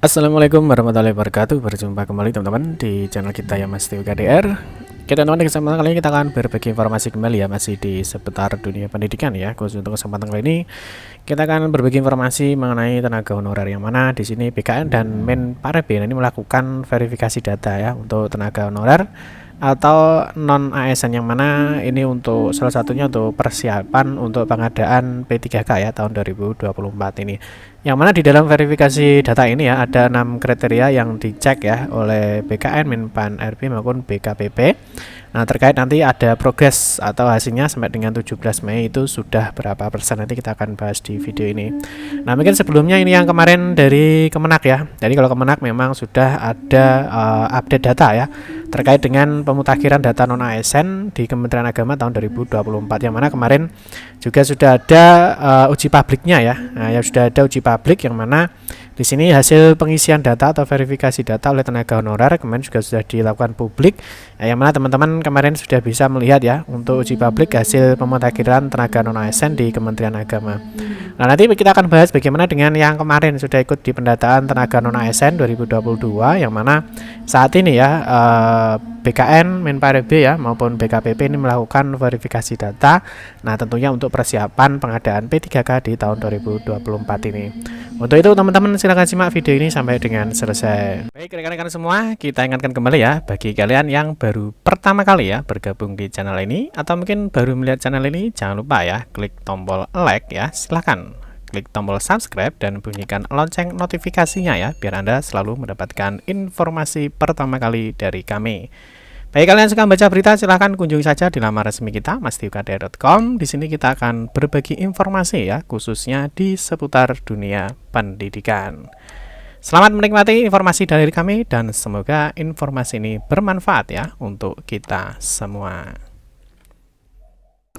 Assalamualaikum warahmatullahi wabarakatuh. Berjumpa kembali teman-teman di channel kita ya Mas Tio KDR. Kita teman-teman di kesempatan kali ini kita akan berbagi informasi kembali ya, masih di seputar dunia pendidikan ya. Khusus untuk kesempatan kali ini kita akan berbagi informasi mengenai tenaga honorer, yang mana di sini BKN dan Men-PareB ini melakukan verifikasi data ya untuk tenaga honorer atau non ASN, yang mana ini untuk salah satunya untuk persiapan untuk pengadaan P3K ya tahun 2024 ini, yang mana di dalam verifikasi data ini ya ada 6 kriteria yang dicek ya oleh BKN, Men-Pan-RB maupun BKPP. Nah, terkait nanti ada progres atau hasilnya sampai dengan 17 Mei itu sudah berapa persen, nanti kita akan bahas di video ini. Nah, mungkin sebelumnya ini yang kemarin dari Kemenak ya. Jadi kalau Kemenak memang sudah ada update data ya terkait dengan pemutakhiran data non ASN di Kementerian Agama tahun 2024, yang mana kemarin juga sudah ada uji publiknya ya. Nah, yang sudah ada uji publik, yang mana di sini hasil pengisian data atau verifikasi data oleh tenaga honorer kemarin juga sudah dilakukan publik, yang mana teman-teman kemarin sudah bisa melihat ya untuk uji publik hasil pemutakhiran tenaga non ASN di Kementerian Agama. Nah, nanti kita akan bahas bagaimana dengan yang kemarin sudah ikut di pendataan tenaga non ASN 2022, yang mana saat ini ya BKN, Men-PareB ya maupun BKPP ini melakukan verifikasi data. Nah, tentunya untuk persiapan pengadaan P3K di tahun 2024 ini. Untuk itu teman-teman silahkan simak video ini sampai dengan selesai. Baik rekan-rekan semua, kita ingatkan kembali ya, bagi kalian yang baru pertama kali ya bergabung di channel ini atau mungkin baru melihat channel ini, jangan lupa ya klik tombol like ya, silahkan klik tombol subscribe dan bunyikan lonceng notifikasinya ya, biar Anda selalu mendapatkan informasi pertama kali dari kami. Bagi kalian yang suka baca berita, silahkan kunjungi saja di laman resmi kita mastiukdr.com. Di sini kita akan berbagi informasi ya, khususnya di seputar dunia pendidikan. Selamat menikmati informasi dari kami dan semoga informasi ini bermanfaat ya untuk kita semua.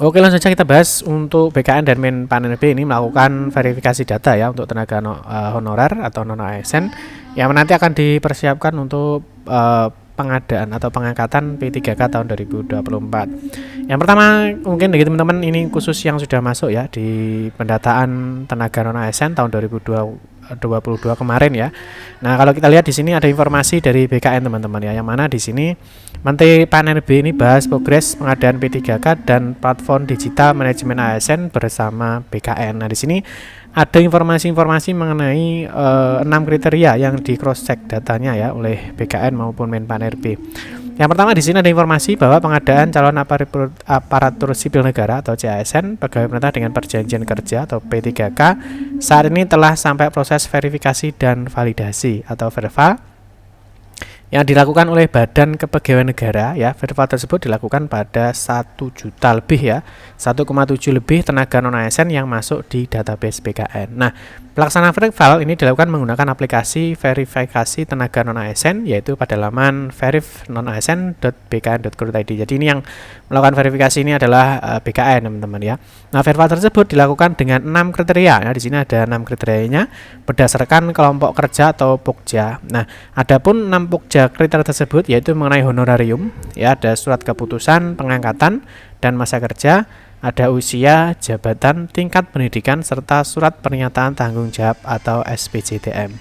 Oke, langsung saja kita bahas untuk BKN dan Men-Pan-RB ini melakukan verifikasi data ya untuk tenaga honorer atau non ASN yang nanti akan dipersiapkan untuk pengadaan atau pengangkatan P3K tahun 2024. Yang pertama mungkin bagi teman-teman ini khusus yang sudah masuk ya di pendataan tenaga non ASN tahun 2022 kemarin ya. Nah, kalau kita lihat di sini ada informasi dari BKN teman-teman ya, yang mana di sini Menteri Pan-RB ini bahas progres pengadaan P3K dan platform digital manajemen ASN bersama BKN. Nah, di sini ada informasi-informasi mengenai 6 kriteria yang di cross check datanya ya oleh BKN maupun Men-Pan-RB. Yang pertama di sini ada informasi bahwa pengadaan calon aparatur sipil negara atau CASN pegawai pemerintah dengan perjanjian kerja atau P3K saat ini telah sampai proses verifikasi dan validasi atau verval yang dilakukan oleh Badan Kepegawaian Negara ya. Verval tersebut dilakukan pada 1 juta lebih ya, 1,7 lebih tenaga non ASN yang masuk di database BKN. Nah, pelaksanaan verval ini dilakukan menggunakan aplikasi verifikasi tenaga non ASN, yaitu pada laman verif.nonasn.bkn.go.id. Jadi ini yang melakukan verifikasi ini adalah BKN teman-teman ya. Nah, verval tersebut dilakukan dengan 6 kriteria. Nah, di sini ada 6 kriterianya berdasarkan kelompok kerja atau pokja. Nah, adapun 6 pokja kriteria tersebut yaitu mengenai honorarium ya, ada surat keputusan pengangkatan dan masa kerja, ada usia, jabatan, tingkat pendidikan serta surat pernyataan tanggung jawab atau SPJTM.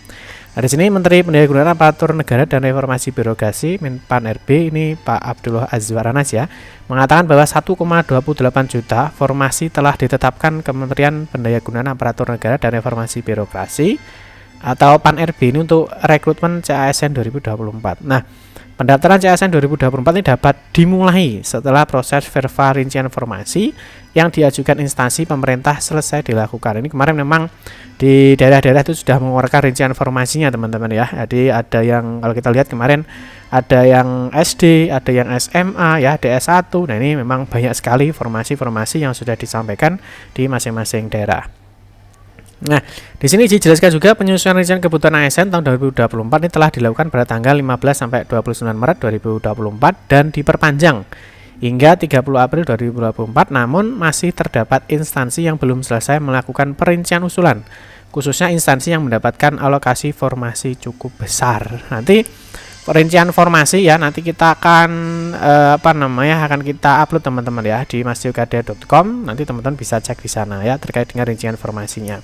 Nah, di sini Menteri Pendaya-gunaan Aparatur Negara dan Reformasi Birokrasi Men-Pan-RB ini Pak Abdullah Azwar Anas ya mengatakan bahwa 1,28 juta formasi telah ditetapkan Kementerian Pendaya-gunaan Aparatur Negara dan Reformasi Birokrasi atau Pan-RB ini untuk rekrutmen CASN 2024. Nah, pendaftaran CASN 2024 ini dapat dimulai setelah proses verval rincian formasi yang diajukan instansi pemerintah selesai dilakukan. Ini kemarin memang di daerah-daerah itu sudah mengeluarkan rincian formasinya teman-teman ya. Jadi ada yang kalau kita lihat kemarin ada yang SD, ada yang SMA ya, DS1. Nah, ini memang banyak sekali formasi-formasi yang sudah disampaikan di masing-masing daerah. Nah, di sini dijelaskan juga penyusunan rincian kebutuhan ASN tahun 2024 ini telah dilakukan pada tanggal 15 sampai 29 Maret 2024 dan diperpanjang hingga 30 April 2024, namun masih terdapat instansi yang belum selesai melakukan perincian usulan, khususnya instansi yang mendapatkan alokasi formasi cukup besar. Nanti perincian formasi ya nanti kita akan akan kita upload teman-teman ya di mastiukdr.com. Nanti teman-teman bisa cek di sana ya terkait dengan rincian formasinya.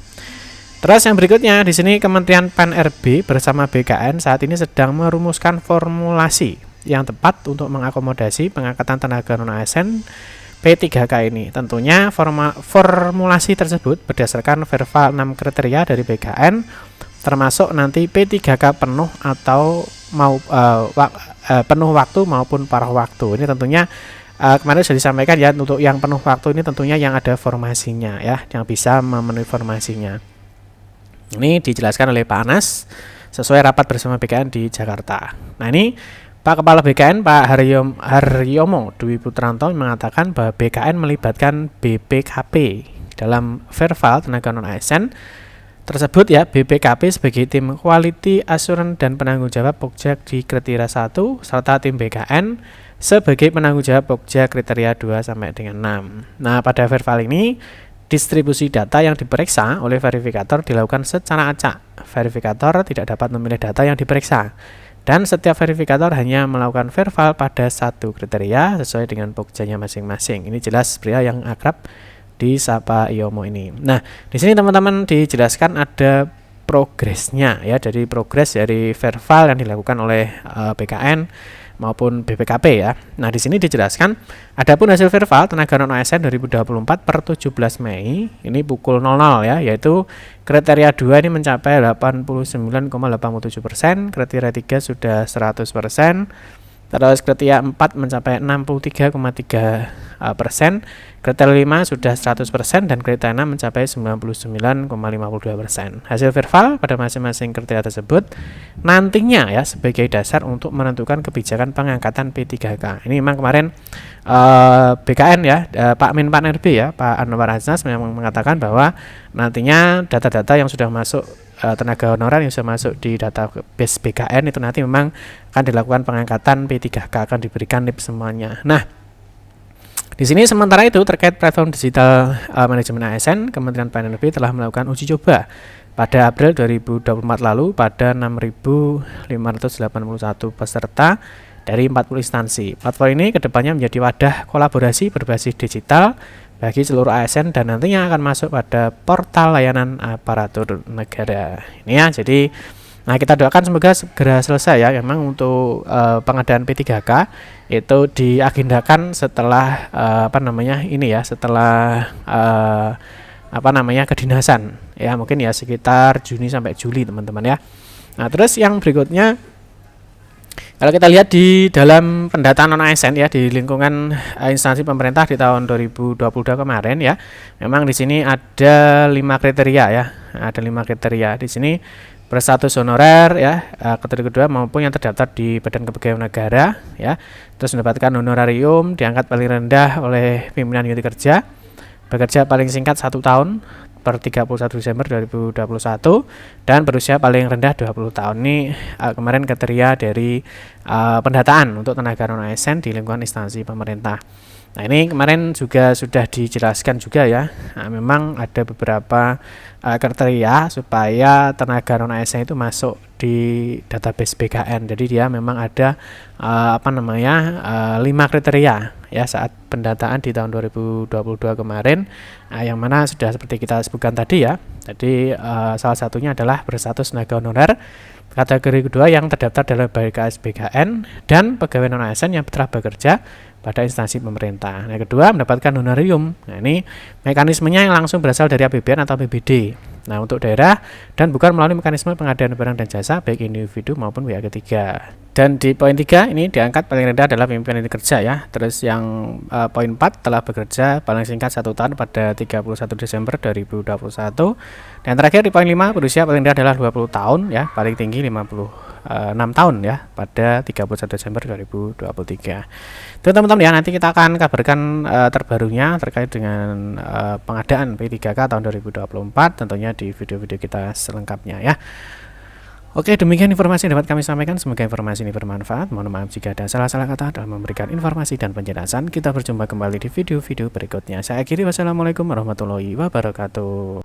Terus yang berikutnya di sini Kementerian PAN-RB bersama BKN saat ini sedang merumuskan formulasi yang tepat untuk mengakomodasi pengangkatan tenaga non-ASN P3K ini. Tentunya formulasi tersebut berdasarkan verbal 6 kriteria dari BKN, termasuk nanti P3K penuh atau penuh waktu maupun paruh waktu. Ini tentunya kemarin sudah disampaikan ya, untuk yang penuh waktu ini tentunya yang ada formasinya ya, yang bisa memenuhi formasinya. Ini dijelaskan oleh Pak Anas sesuai rapat bersama BKN di Jakarta. Nah, ini Pak Kepala BKN Pak Haryomo Dwi Putranto mengatakan bahwa BKN melibatkan BPKP dalam verbal tenaga non-ASN tersebut ya. BPKP sebagai tim Quality Assurance dan penanggung jawab Pokja di kriteria 1 serta tim BKN sebagai penanggung jawab Pokja kriteria 2 sampai dengan 6. Nah, pada verbal ini distribusi data yang diperiksa oleh verifikator dilakukan secara acak. Verifikator tidak dapat memilih data yang diperiksa, dan setiap verifikator hanya melakukan verbal pada satu kriteria sesuai dengan pokjanya masing-masing. Ini jelas pria yang akrab disapa Yomo ini. Nah, di sini teman-teman dijelaskan ada progresnya ya, jadi progres dari verbal yang dilakukan oleh BKN maupun BPKP ya. Nah, di sini dijelaskan adapun hasil verbal tenaga non-ASN 2024 per 17 Mei ini pukul 00 ya, yaitu kriteria 2 ini mencapai 89,87%, kriteria 3 sudah 100%, terus kriteria 4 mencapai 63,3%, kriteria 5 sudah 100%, dan kriteria 6 mencapai 99,52%. Hasil verbal pada masing-masing kriteria tersebut nantinya ya sebagai dasar untuk menentukan kebijakan pengangkatan P3K. Ini memang kemarin BKN ya, Pak Menpan RB ya, Pak Anwar Aznas memang mengatakan bahwa nantinya data-data yang sudah masuk tenaga honorer yang sudah masuk di database BKN itu nanti memang akan dilakukan pengangkatan P3K, akan diberikan NIP semuanya. Nah, di sini sementara itu terkait platform digital manajemen ASN, Kementerian PAN-RB telah melakukan uji coba pada April 2024 lalu pada 6.581 peserta dari 40 instansi. Platform ini kedepannya menjadi wadah kolaborasi berbasis digital bagi seluruh ASN dan nantinya akan masuk pada portal layanan aparatur negara. Ini ya, jadi kita doakan semoga segera selesai ya. Memang untuk pengadaan P3K itu diagendakan setelah setelah kedinasan ya, mungkin ya sekitar Juni sampai Juli teman-teman ya. Nah, terus yang berikutnya kalau kita lihat di dalam pendataan non-ASN ya di lingkungan instansi pemerintah di tahun 2022 kemarin ya, memang di sini ada 5 kriteria ya. Ada 5 kriteria di sini: berstatus honorer ya, kriteria kedua, maupun yang terdaftar di Badan Kepegawaian Negara ya, terus mendapatkan honorarium, diangkat paling rendah oleh pimpinan unit kerja, bekerja paling singkat 1 tahun per 31 Desember 2021, dan berusia paling rendah 20 tahun. Ini kemarin kriteria dari pendataan untuk tenaga non-ASN di lingkungan instansi pemerintah. Nah, ini kemarin juga sudah dijelaskan juga ya. Nah, memang ada beberapa kriteria supaya tenaga non-ASN itu masuk di database BKN. Jadi dia memang ada 5 kriteria ya saat pendataan di tahun 2022 kemarin, yang mana sudah seperti kita sebutkan tadi ya. Jadi salah satunya adalah berstatus tenaga honorer, kategori kedua yang terdaftar dalam BKS BKN, dan pegawai non-ASN yang telah bekerja pada instansi pemerintah. Nah, kedua mendapatkan honorarium. Nah, ini mekanismenya yang langsung berasal dari APBN atau APBD. Nah, untuk daerah dan bukan melalui mekanisme pengadaan barang dan jasa baik individu maupun pihak ketiga. Dan di poin 3 ini diangkat paling rendah adalah pimpinan unit kerja ya. Terus yang poin 4 telah bekerja paling singkat 1 tahun pada 31 Desember 2021. Dan terakhir di poin 5 berusia paling rendah adalah 20 tahun ya, paling tinggi 56 tahun ya pada 31 Desember 2023. Itu teman-teman ya, nanti kita akan kabarkan terbarunya terkait dengan pengadaan P3K tahun 2024 tentunya di video-video kita selengkapnya ya. Oke, demikian informasi yang dapat kami sampaikan. Semoga informasi ini bermanfaat. Mohon maaf jika ada salah-salah kata dalam memberikan informasi dan penjelasan. Kita berjumpa kembali di video-video berikutnya. Saya akhiri, wassalamualaikum warahmatullahi wabarakatuh.